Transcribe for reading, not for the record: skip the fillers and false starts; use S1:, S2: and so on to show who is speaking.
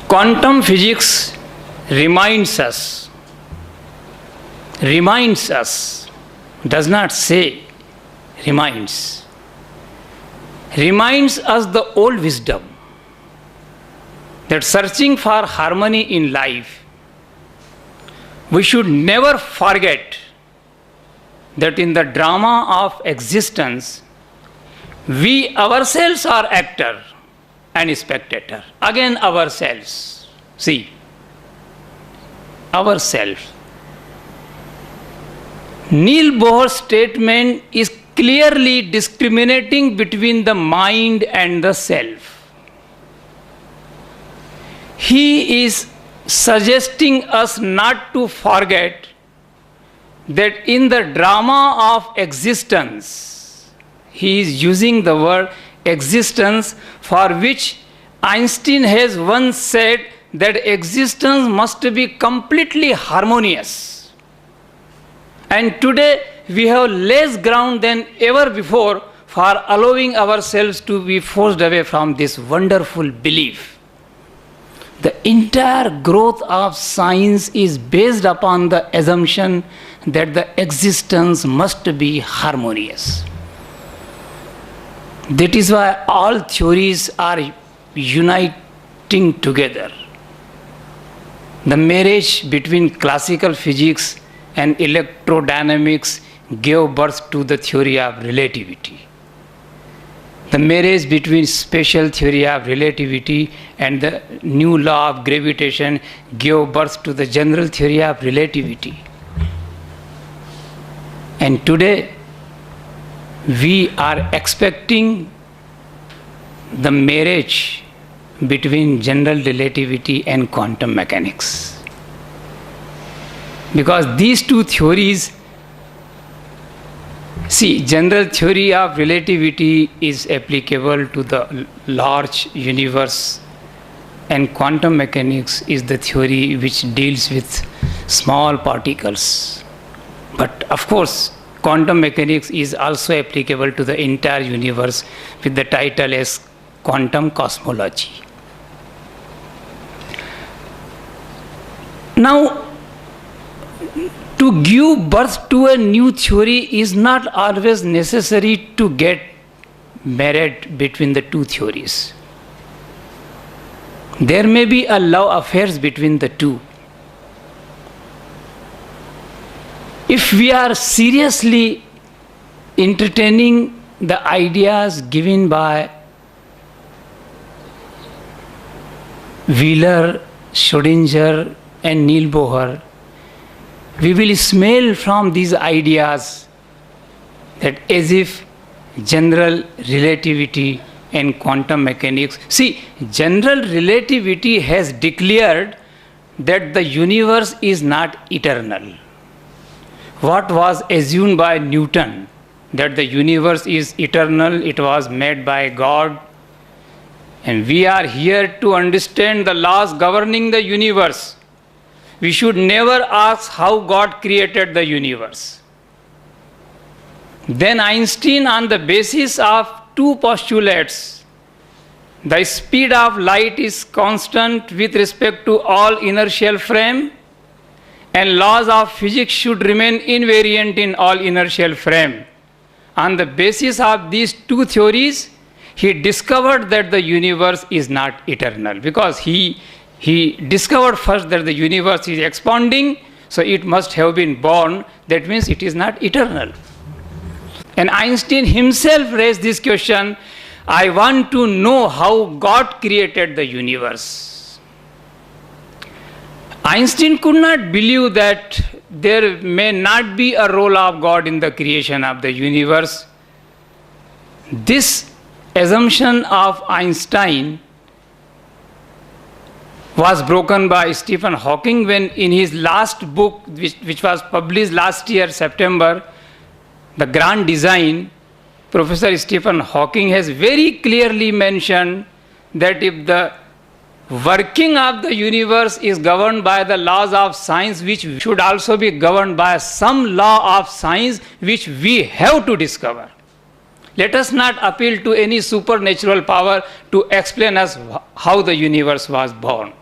S1: Quantum physics reminds us, does not say reminds us the old wisdom that searching for harmony in life, we should never forget that in the drama of existence, we ourselves are actor and spectator. Again, ourselves. See, ourselves. Neil Bohr's statement is clearly discriminating between the mind and the self. He is suggesting us not to forget that in the drama of existence, he is using the word existence, for which Einstein has once said that existence must be completely harmonious. And today we have less ground than ever before for allowing ourselves to be forced away from this wonderful belief. The entire growth of science is based upon the assumption that the existence must be harmonious. That is why all theories are uniting together. The marriage between classical physics and electrodynamics gave birth to the theory of relativity. The marriage between special theory of relativity and the new law of gravitation gave birth to the general theory of relativity. And today, we are expecting the marriage between general relativity and quantum mechanics. Because these two theories, see, general theory of relativity is applicable to the large universe, and quantum mechanics is the theory which deals with small particles. But of course, quantum mechanics is also applicable to the entire universe with the title as quantum cosmology. Now, to give birth to a new theory is not always necessary to get married between the two theories. There may be a love affair between the two. If we are seriously entertaining the ideas given by Wheeler, Schrödinger, and Neil Bohr, we will smell from these ideas that as if general relativity and quantum mechanics. See, general relativity has declared that the universe is not eternal. What was assumed by Newton, that the universe is eternal, it was made by God. And we are here to understand the laws governing the universe. We should never ask how God created the universe. Then Einstein, on the basis of two postulates, the speed of light is constant with respect to all inertial frame, and laws of physics should remain invariant in all inertial frame. On the basis of these two theories, he discovered that the universe is not eternal, because he discovered first that the universe is expanding, so it must have been born. That means it is not eternal. And Einstein himself raised this question, I want to know how God created the universe. Einstein could not believe that there may not be a role of God in the creation of the universe. This assumption of Einstein was broken by Stephen Hawking when in his last book, which was published last year, September, The Grand Design, Professor Stephen Hawking has very clearly mentioned that if the working of the universe is governed by the laws of science, which should also be governed by some law of science which we have to discover. Let us not appeal to any supernatural power to explain us how the universe was born.